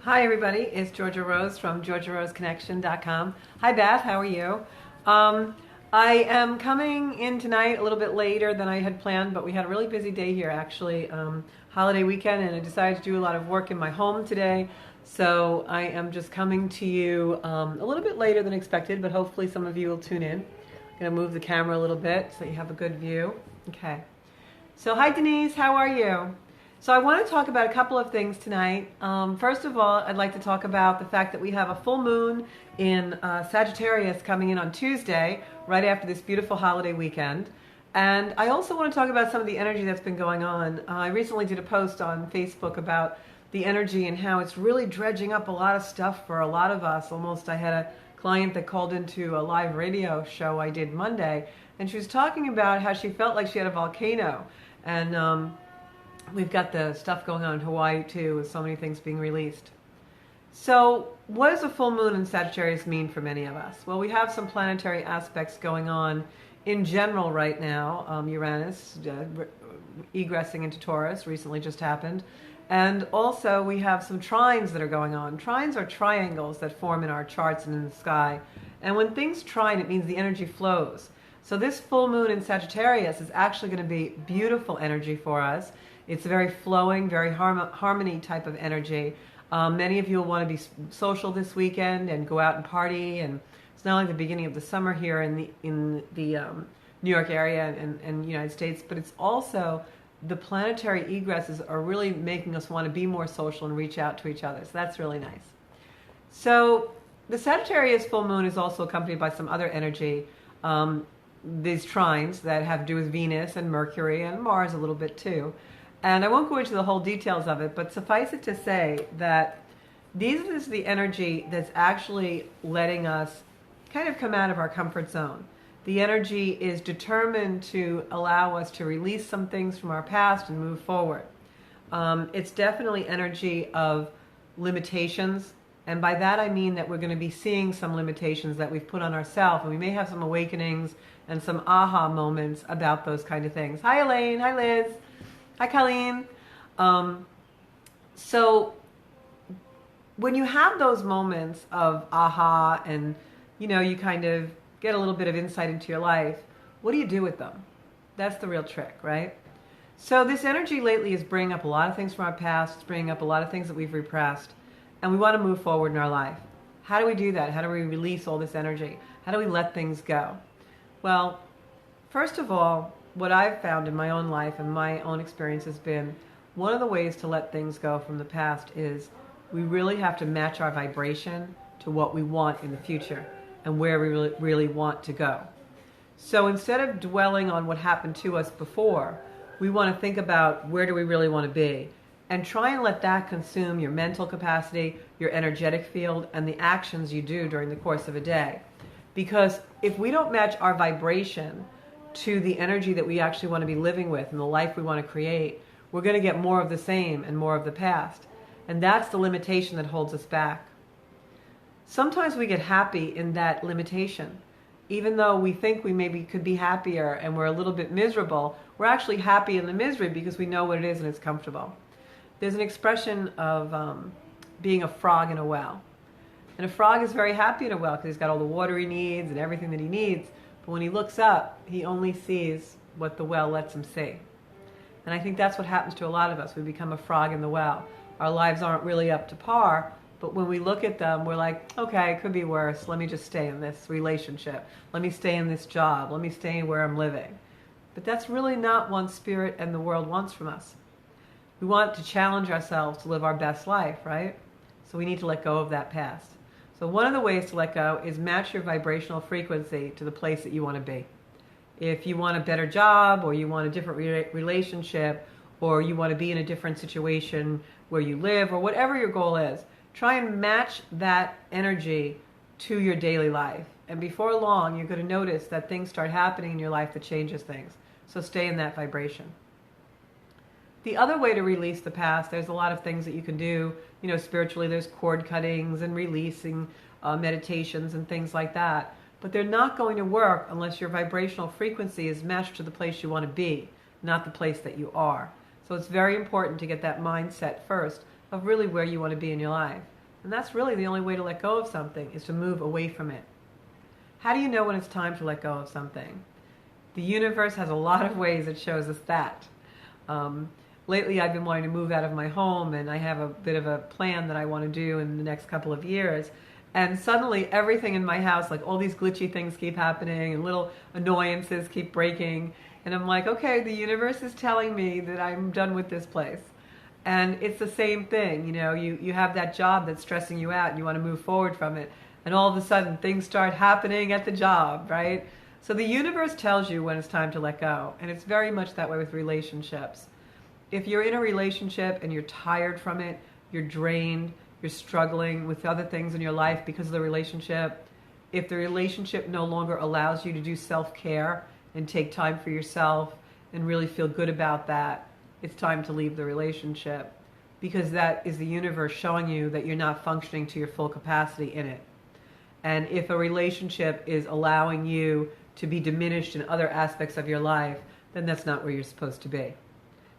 Hi everybody, it's Georgia Rose from GeorgiaRoseConnection.com. Hi Beth, how are you? I am coming in tonight a little bit later than I had planned, but we had a really busy day here actually, holiday weekend, and I decided to do a lot of work in my home today. So I am just coming to you a little bit later than expected, but hopefully some of you will tune in. I'm going to move the camera a little bit so you have a good view. Okay. So hi Denise, how are you? So I want to talk about a couple of things tonight. First of all, I'd like to talk about the fact that we have a full moon in Sagittarius coming in on Tuesday, right after this beautiful holiday weekend. And I also want to talk about some of the energy that's been going on. I recently did a post on Facebook about the energy and how it's really dredging up a lot of stuff for a lot of us. Almost, I had a client that called into a live radio show I did Monday, and she was talking about how she felt like she had a volcano. And we've got the stuff going on in Hawaii too, with so many things being released. So what does a full moon in Sagittarius mean for many of us? Well, we have some planetary aspects going on in general right now. Uranus egressing into Taurus recently just happened. And also we have some trines that are going on. Trines are triangles that form in our charts and in the sky. And when things trine, it means the energy flows. So this full moon in Sagittarius is actually going to be beautiful energy for us. It's a very flowing, very harmony type of energy. Many of you will want to be social this weekend and go out and party. And it's not only the beginning of the summer here in the New York area and United States, but it's also the planetary egresses are really making us want to be more social and reach out to each other. So that's really nice. So the Sagittarius full moon is also accompanied by some other energy. These trines that have to do with Venus and Mercury and Mars a little bit too. And I won't go into the whole details of it, but suffice it to say that this is the energy that's actually letting us kind of come out of our comfort zone. The energy is determined to allow us to release some things from our past and move forward. It's definitely energy of limitations. And by that I mean that we're going to be seeing some limitations that we've put on ourselves, and we may have some awakenings and some aha moments about those kind of things. Hi Elaine, hi Liz, hi Colleen. So when you have those moments of aha and you kind of get a little bit of insight into your life, what do you do with them? That's the real trick, right? So this energy lately is bringing up a lot of things from our past. It's bringing up a lot of things that we've repressed. And we want to move forward in our life. How do we do that? How do we release all this energy? How do we let things go? Well, first of all, what I've found in my own life and my own experience has been one of the ways to let things go from the past is we really have to match our vibration to what we want in the future and where we really want to go. So instead of dwelling on what happened to us before, we want to think about where do we really want to be. And try and let that consume your mental capacity, your energetic field, and the actions you do during the course of a day. Because if we don't match our vibration to the energy that we actually want to be living with and the life we want to create, we're going to get more of the same and more of the past. And that's the limitation that holds us back. Sometimes we get happy in that limitation. Even though we think we maybe could be happier and we're a little bit miserable, we're actually happy in the misery because we know what it is and it's comfortable. There's an expression of being a frog in a well. And a frog is very happy in a well because he's got all the water he needs and everything that he needs. But when he looks up, he only sees what the well lets him see. And I think that's what happens to a lot of us. We become a frog in the well. Our lives aren't really up to par, but when we look at them, we're like, okay, it could be worse. Let me just stay in this relationship. Let me stay in this job. Let me stay where I'm living. But that's really not what spirit and the world wants from us. We want to challenge ourselves to live our best life, right? So we need to let go of that past. So one of the ways to let go is match your vibrational frequency to the place that you want to be. If you want a better job, or you want a different relationship, or you want to be in a different situation where you live, or whatever your goal is, try and match that energy to your daily life. And before long, you're going to notice that things start happening in your life that changes things. So stay in that vibration. The other way to release the past, there's a lot of things that you can do. Spiritually, there's cord cuttings and releasing meditations and things like that. But they're not going to work unless your vibrational frequency is matched to the place you want to be, not the place that you are. So it's very important to get that mindset first of really where you want to be in your life. And that's really the only way to let go of something, is to move away from it. How do you know when it's time to let go of something? The universe has a lot of ways it shows us that. Lately I've been wanting to move out of my home, and I have a bit of a plan that I want to do in the next couple of years. And suddenly everything in my house, like all these glitchy things keep happening and little annoyances keep breaking. And I'm like, okay, the universe is telling me that I'm done with this place. And it's the same thing, you have that job that's stressing you out and you want to move forward from it. And all of a sudden things start happening at the job, right? So the universe tells you when it's time to let go. And it's very much that way with relationships. If you're in a relationship and you're tired from it, you're drained, you're struggling with other things in your life because of the relationship, if the relationship no longer allows you to do self-care and take time for yourself and really feel good about that, it's time to leave the relationship, because that is the universe showing you that you're not functioning to your full capacity in it. And if a relationship is allowing you to be diminished in other aspects of your life, then that's not where you're supposed to be.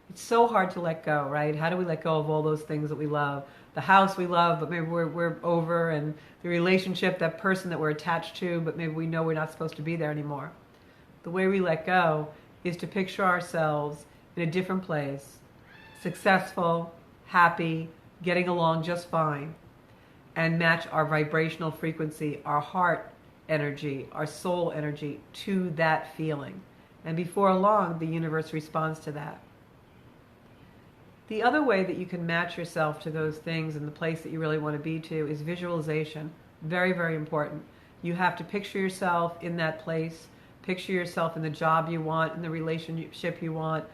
It's so hard to let go, right? How do we let go of all those things that we love? The house we love, but maybe we're over, and the relationship, that person that we're attached to, but maybe we know we're not supposed to be there anymore. The way we let go is to picture ourselves in a different place, successful, happy, getting along just fine, and match our vibrational frequency, our heart energy, our soul energy to that feeling. And before long, the universe responds to that. The other way that you can match yourself to those things in the place that you really want to be to is visualization. Very, very important. You have to picture yourself in that place, picture yourself in the job you want, in the relationship you want.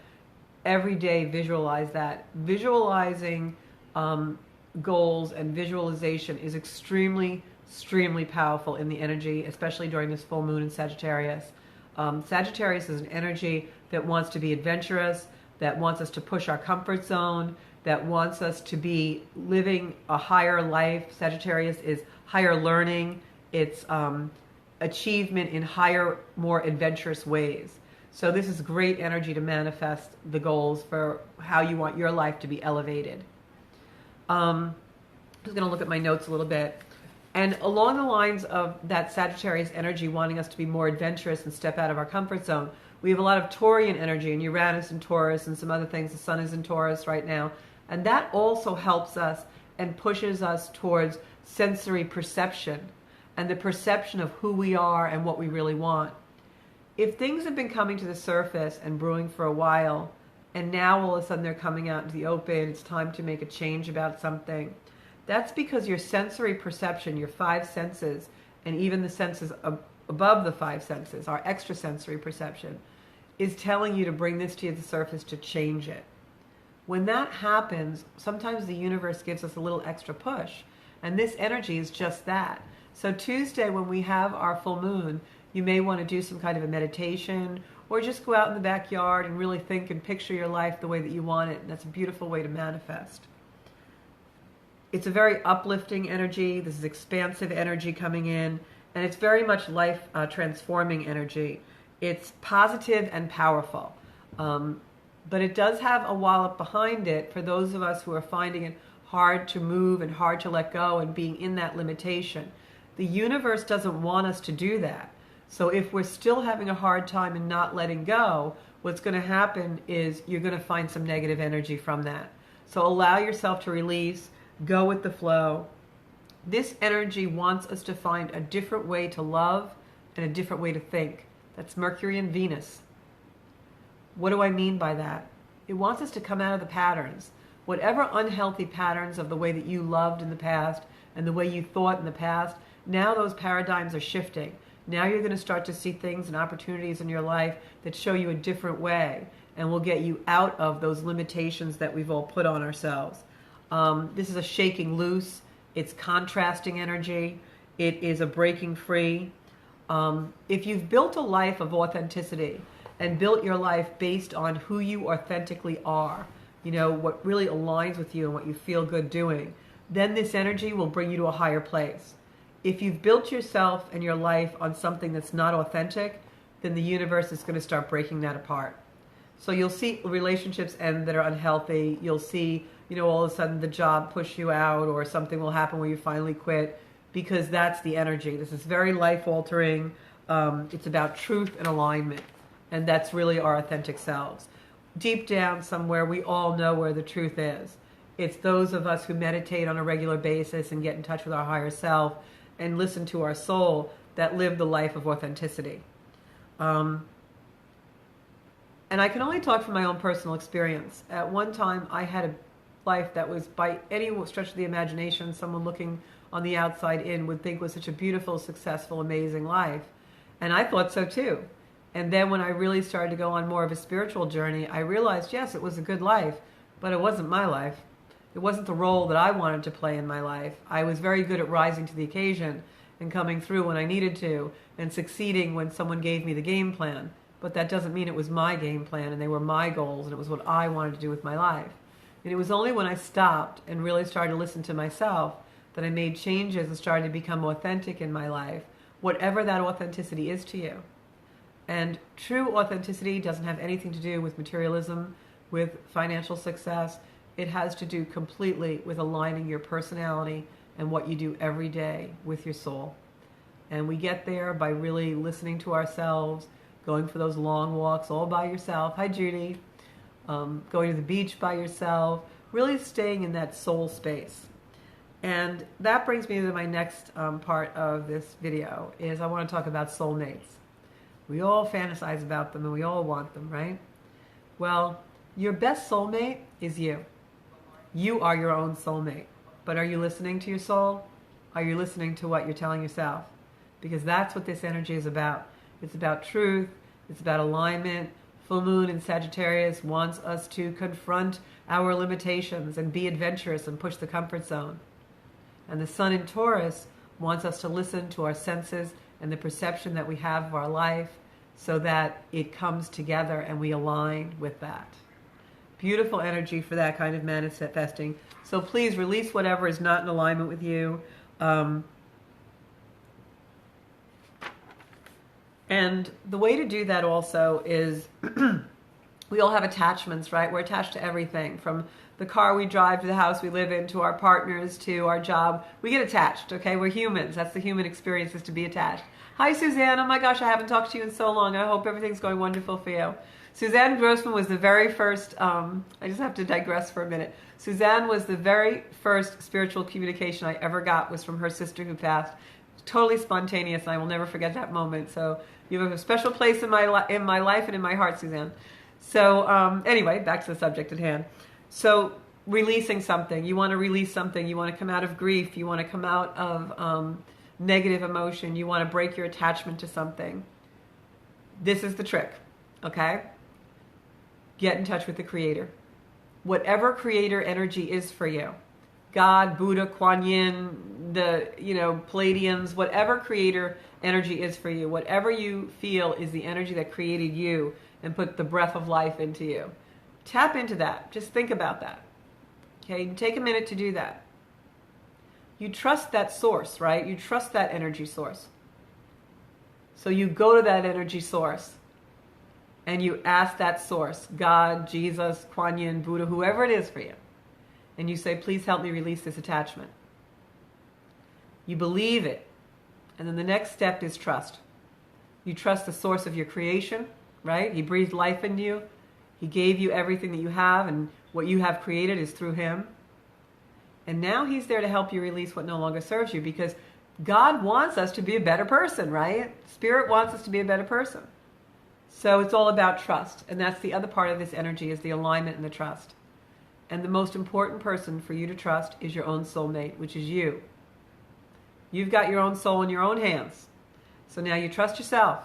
Every day visualize that. Visualizing goals and visualization is extremely, extremely powerful in the energy, especially during this full moon in Sagittarius. Sagittarius is an energy that wants to be adventurous, that wants us to push our comfort zone, that wants us to be living a higher life. Sagittarius is higher learning. It's achievement in higher, more adventurous ways. So this is great energy to manifest the goals for how you want your life to be elevated. I'm just going to look at my notes a little bit. And along the lines of that Sagittarius energy wanting us to be more adventurous and step out of our comfort zone, we have a lot of Taurian energy, and Uranus in Taurus and some other things. The sun is in Taurus right now. And that also helps us and pushes us towards sensory perception and the perception of who we are and what we really want. If things have been coming to the surface and brewing for a while, and now all of a sudden they're coming out into the open, it's time to make a change about something, that's because your sensory perception, your five senses, and even the senses above the five senses, our extrasensory perception, is telling you to bring this to the surface to change it. When that happens, sometimes the universe gives us a little extra push, and this energy is just that. So Tuesday, when we have our full moon, you may want to do some kind of a meditation, or just go out in the backyard and really think and picture your life the way that you want it. And that's a beautiful way to manifest. It's a very uplifting energy. This is expansive energy coming in, and it's very much life transforming energy. It's positive and powerful. But it does have a wallop behind it for those of us who are finding it hard to move and hard to let go and being in that limitation. The universe doesn't want us to do that. So if we're still having a hard time and not letting go, what's going to happen is you're going to find some negative energy from that. So allow yourself to release, go with the flow. This energy wants us to find a different way to love and a different way to think. That's Mercury and Venus. What do I mean by that? It wants us to come out of the patterns. Whatever unhealthy patterns of the way that you loved in the past and the way you thought in the past, now those paradigms are shifting. Now you're going to start to see things and opportunities in your life that show you a different way and will get you out of those limitations that we've all put on ourselves. This is a shaking loose. It's contrasting energy. It is a breaking free. If you've built a life of authenticity and built your life based on who you authentically are, what really aligns with you and what you feel good doing, then this energy will bring you to a higher place. If you've built yourself and your life on something that's not authentic, then the universe is going to start breaking that apart. So you'll see relationships end that are unhealthy. You'll see all of a sudden the job push you out, or something will happen where you finally quit, because that's the energy. This is very life altering. It's about truth and alignment, and that's really our authentic selves. Deep down somewhere, we all know where the truth is. It's those of us who meditate on a regular basis and get in touch with our higher self and listen to our soul that live the life of authenticity. And I can only talk from my own personal experience. At one time, I had a life that was, by any stretch of the imagination, someone looking on the outside in would think was such a beautiful, successful, amazing life. And I thought so too. And then when I really started to go on more of a spiritual journey, I realized, yes, it was a good life, but it wasn't my life. It wasn't the role that I wanted to play in my life. I was very good at rising to the occasion and coming through when I needed to, and succeeding when someone gave me the game plan. But that doesn't mean it was my game plan and they were my goals and it was what I wanted to do with my life. And it was only when I stopped and really started to listen to myself that I made changes and started to become authentic in my life, whatever that authenticity is to you. And true authenticity doesn't have anything to do with materialism, with financial success. It has to do completely with aligning your personality and what you do every day with your soul. And we get there by really listening to ourselves, going for those long walks all by yourself. Hi, Judy. Going to the beach by yourself, really staying in that soul space. And that brings me to my next part of this video, is I want to talk about soulmates. We all fantasize about them and we all want them, right? Well, your best soulmate is you. You are your own soulmate. But are you listening to your soul? Are you listening to what you're telling yourself? Because that's what this energy is about. It's about truth. It's about alignment. Full moon in Sagittarius wants us to confront our limitations and be adventurous and push the comfort zone. And the sun in Taurus wants us to listen to our senses and the perception that we have of our life so that it comes together and we align with that. Beautiful energy for that kind of manifesting. So please release whatever is not in alignment with you. And the way to do that also is we all have attachments, right? We're attached to everything, from the car we drive to the house we live in to our partners to our job. We get attached, okay? We're humans. That's the human experience, is to be attached. Hi, Suzanne. Oh my gosh, I haven't talked to you in so long. I hope everything's going wonderful for you. Suzanne Grossman was the very first, I just have to digress for a minute. Suzanne was the very first spiritual communication I ever got, was from her sister who passed. Totally spontaneous, and I will never forget that moment. So you have a special place in my life and in my heart, Suzanne. So anyway, back to the subject at hand. So releasing something. You want to release something. You want to come out of grief. You want to come out of negative emotion. You want to break your attachment to something. This is the trick, okay? Get in touch with the Creator. Whatever Creator energy is for you. God, Buddha, Kuan Yin, the Palladians, whatever Creator energy is for you, whatever you feel is the energy that created you and put the breath of life into you. Tap into that. Just think about that. Okay, take a minute to do that. You trust that source, right? You trust that energy source. So you go to that energy source and you ask that source, God, Jesus, Kuan Yin, Buddha, whoever it is for you, and you say, please help me release this attachment. You believe it. And then the next step is trust. You trust the source of your creation, right? He breathed life into you. He gave you everything that you have, and what you have created is through Him. And now He's there to help you release what no longer serves you, because God wants us to be a better person, right? Spirit wants us to be a better person. So it's all about trust. And that's the other part of this energy, is the alignment and the trust. And the most important person for you to trust is your own soulmate, which is you. You've got your own soul in your own hands. So now you trust yourself.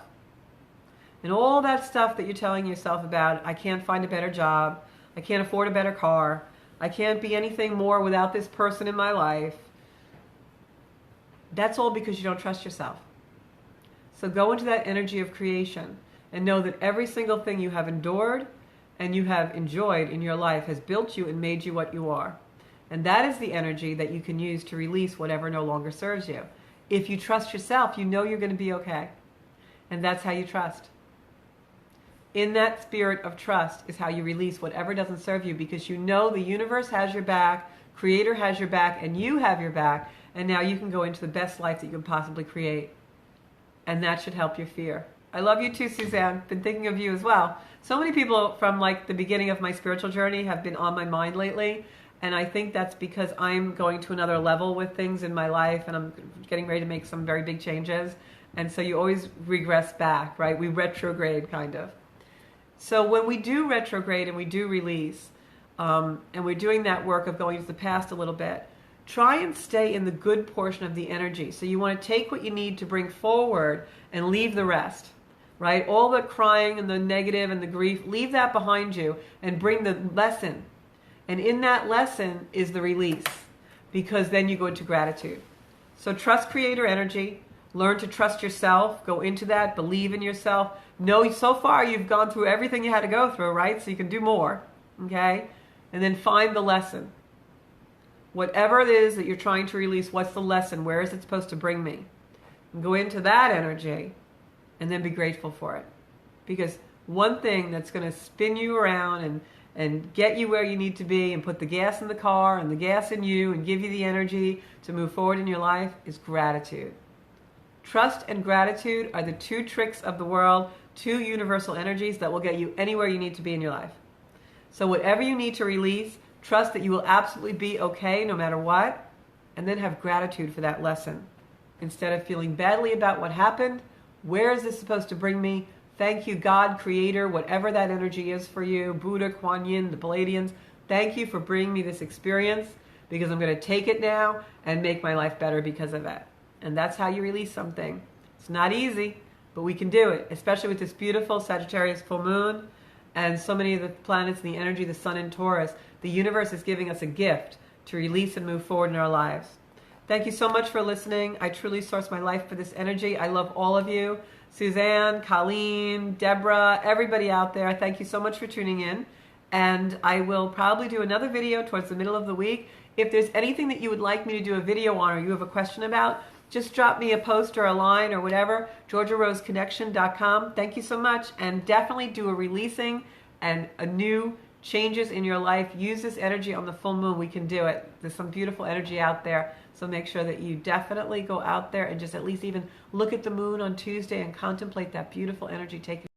And all that stuff that you're telling yourself about, I can't find a better job, I can't afford a better car, I can't be anything more without this person in my life, that's all because you don't trust yourself. So go into that energy of creation and know that every single thing you have endured and you have enjoyed in your life has built you and made you what you are. And that is the energy that you can use to release whatever no longer serves you. If you trust yourself, you know you're going to be okay. And that's how you trust. In that spirit of trust is how you release whatever doesn't serve you, because you know the universe has your back, Creator has your back, and you have your back, and now you can go into the best life that you can possibly create. And that should help your fear. I love you too, Suzanne. Been thinking of you as well. So many people from like the beginning of my spiritual journey have been on my mind lately, and I think that's because I'm going to another level with things in my life, and I'm getting ready to make some very big changes. And so you always regress back, right? We retrograde, kind of. So when we do retrograde and we do release, and we're doing that work of going to the past a little bit, try and stay in the good portion of the energy. So you want to take what you need to bring forward and leave the rest, right? All the crying and the negative and the grief, leave that behind you and bring the lesson. And in that lesson is the release, because then you go into gratitude. So trust Creator energy. Learn to trust yourself. Go into that. Believe in yourself. Know so far you've gone through everything you had to go through, right? So you can do more, okay? And then find the lesson. Whatever it is that you're trying to release, what's the lesson? Where is it supposed to bring me? And go into that energy and then be grateful for it. Because one thing that's going to spin you around and get you where you need to be and put the gas in the car and the gas in you and give you the energy to move forward in your life is gratitude. Trust and gratitude are the two tricks of the world, two universal energies that will get you anywhere you need to be in your life. So whatever you need to release, trust that you will absolutely be okay no matter what, and then have gratitude for that lesson. Instead of feeling badly about what happened, where is this supposed to bring me? Thank you, God, Creator, whatever that energy is for you, Buddha, Kuan Yin, the Palladians. Thank you for bringing me this experience, because I'm going to take it now and make my life better because of it. And that's how you release something. It's not easy, but we can do it, especially with this beautiful Sagittarius full moon and so many of the planets and the energy, the sun in Taurus. The universe is giving us a gift to release and move forward in our lives. Thank you so much for listening. I truly source my life for this energy. I love all of you. Suzanne, Colleen, Deborah, everybody out there, thank you so much for tuning in. And I will probably do another video towards the middle of the week. If there's anything that you would like me to do a video on or you have a question about, just drop me a post or a line or whatever, GeorgiaRoseConnection.com. Thank you so much. And definitely do a releasing and a new changes in your life. Use this energy on the full moon. We can do it. There's some beautiful energy out there. So make sure that you definitely go out there and just at least even look at the moon on Tuesday and contemplate that beautiful energy taking